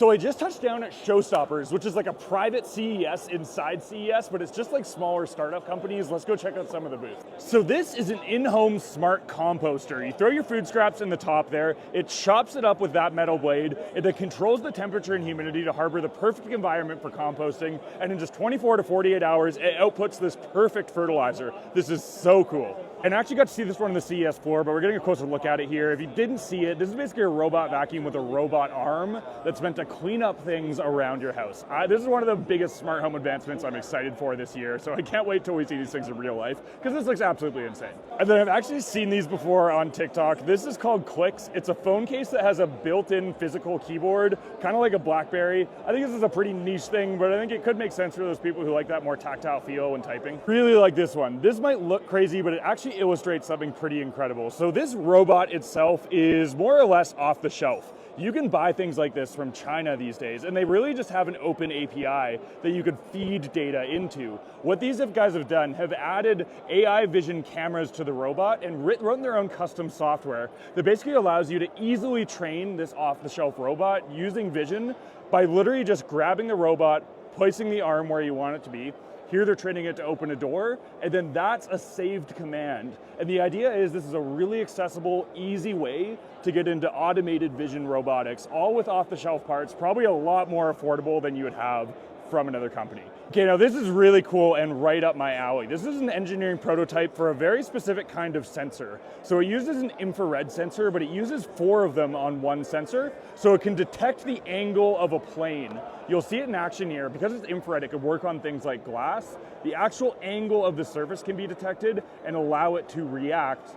So I just touched down at Showstoppers, which is like a private CES inside CES, but it's just like smaller startup companies. Let's go check out some of the booths. So this is an in-home smart composter. You throw your food scraps in the top there, it chops it up with that metal blade, it controls the temperature and humidity to harbor the perfect environment for composting, and in just 24 to 48 hours, it outputs this perfect fertilizer. This is so cool. And I actually got to see this one on the CES floor, but we're getting a closer look at it here. If you didn't see it, this is basically a robot vacuum with a robot arm that's meant to clean up things around your house. This is one of the biggest smart home advancements I'm excited for this year, so I can't wait till we see these things in real life, because this looks absolutely insane. And then I've actually seen these before on TikTok. This is called Clicks. It's a phone case that has a built-in physical keyboard, kind of like a BlackBerry. I think this is a pretty niche thing, but I think it could make sense for those people who like that more tactile feel when typing. Really like this one. This might look crazy, but it actually illustrates something pretty incredible. So this robot itself is more or less off the shelf. You can buy things like this from China these days, and they really just have an open API that you could feed data into. What these guys have done have added AI vision cameras to the robot and written their own custom software that basically allows you to easily train this off-the-shelf robot using vision by literally just grabbing the robot, placing the arm where you want it to be. Here they're training it to open a door, and then that's a saved command. And the idea is this is a really accessible, easy way to get into automated vision robotics, all with off-the-shelf parts, probably a lot more affordable than you would have from another company. Okay, now this is really cool and right up my alley. This is an engineering prototype for a very specific kind of sensor. So it uses an infrared sensor, but it uses 4 of them on one sensor, so it can detect the angle of a plane. You'll see it in action here. Because it's infrared, it could work on things like glass. The actual angle of the surface can be detected and allow it to react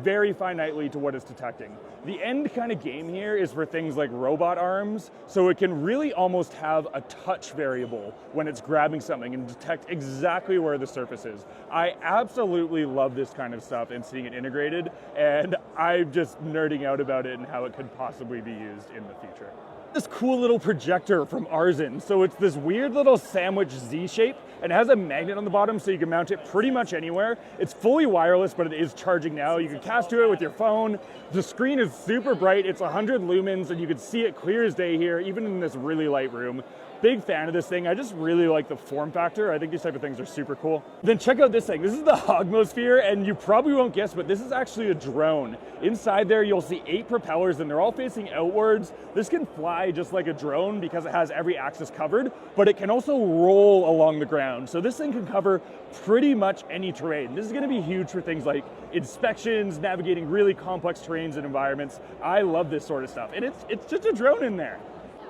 very finitely to what it's detecting. The end kind of game here is for things like robot arms, so it can really almost have a touch variable when it's grabbing something and detect exactly where the surface is. I absolutely love this kind of stuff and seeing it integrated, and I'm just nerding out about it and how it could possibly be used in the future. This cool little projector from Arzen. So it's this weird little sandwich Z shape and it has a magnet on the bottom so you can mount it pretty much anywhere. It's fully wireless, but it is charging now. You can cast to it with your phone. The screen is super bright. It's 100 lumens and you can see it clear as day here, even in this really light room. Big fan of this thing. I just really like the form factor. I think these type of things are super cool. Then check out this thing. This is the Hogmosphere, and you probably won't guess, but this is actually a drone. Inside there, you'll see 8 propellers, and they're all facing outwards. This can fly just like a drone because it has every axis covered, but it can also roll along the ground. So this thing can cover pretty much any terrain. This is gonna be huge for things like inspections, navigating really complex terrains and environments. I love this sort of stuff, and it's just a drone in there.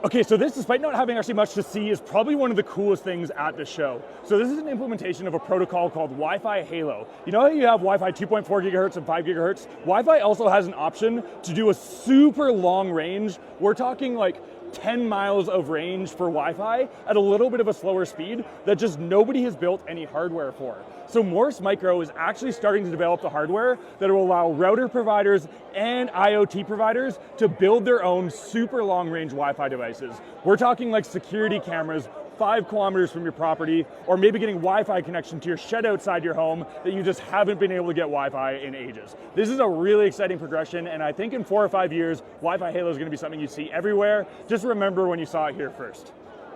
Okay, so this, despite not having actually much to see, is probably one of the coolest things at the show. So this is an implementation of a protocol called Wi-Fi HaLow. You know how you have Wi-Fi 2.4 gigahertz and 5 gigahertz? Wi-Fi also has an option to do a super long range. We're talking like 10 miles of range for Wi-Fi at a little bit of a slower speed that just nobody has built any hardware for. So Morse Micro is actually starting to develop the hardware that will allow router providers and IoT providers to build their own super long range Wi-Fi devices. We're talking like security cameras 5 kilometers from your property, or maybe getting Wi-Fi connection to your shed outside your home that you just haven't been able to get Wi-Fi in ages. This is a really exciting progression, and I think in 4 or 5 years, Wi-Fi HaLow is going to be something you see everywhere. Just remember when you saw it here first.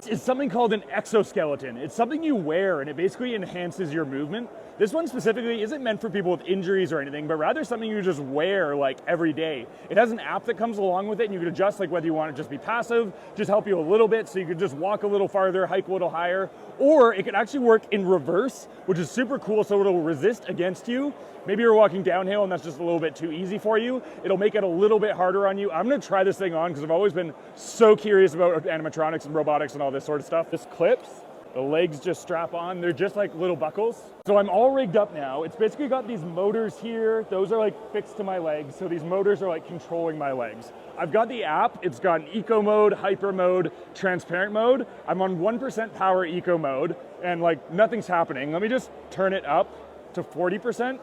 It's something called an exoskeleton. It's something you wear, and it basically enhances your movement. This one specifically isn't meant for people with injuries or anything, but rather something you just wear like every day. It has an app that comes along with it, and you can adjust like whether you want to just be passive, just help you a little bit so you can just walk a little farther, hike a little higher, or it can actually work in reverse, which is super cool, so it'll resist against you. Maybe you're walking downhill and that's just a little bit too easy for you. It'll make it a little bit harder on you. I'm gonna try this thing on because I've always been so curious about animatronics and robotics and all this sort of stuff. This clips, the legs just strap on. They're just like little buckles. So I'm all rigged up now. It's basically got these motors here. Those are like fixed to my legs. So these motors are like controlling my legs. I've got the app. It's got an eco mode, hyper mode, transparent mode. I'm on 1% power eco mode and like nothing's happening. Let me just turn it up to 40%.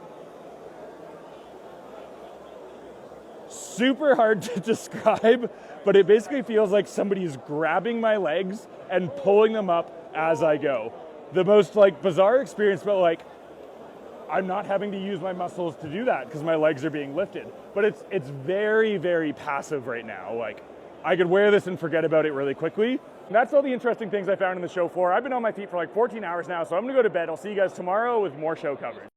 Super hard to describe, but it basically feels like somebody's grabbing my legs and pulling them up as I go. The most like bizarre experience, but like I'm not having to use my muscles to do that because my legs are being lifted. But it's very, very passive right now. Like I could wear this and forget about it really quickly. And that's all the interesting things I found in the show floor. I've been on my feet for like 14 hours now, so I'm gonna go to bed. I'll see you guys tomorrow with more show coverage.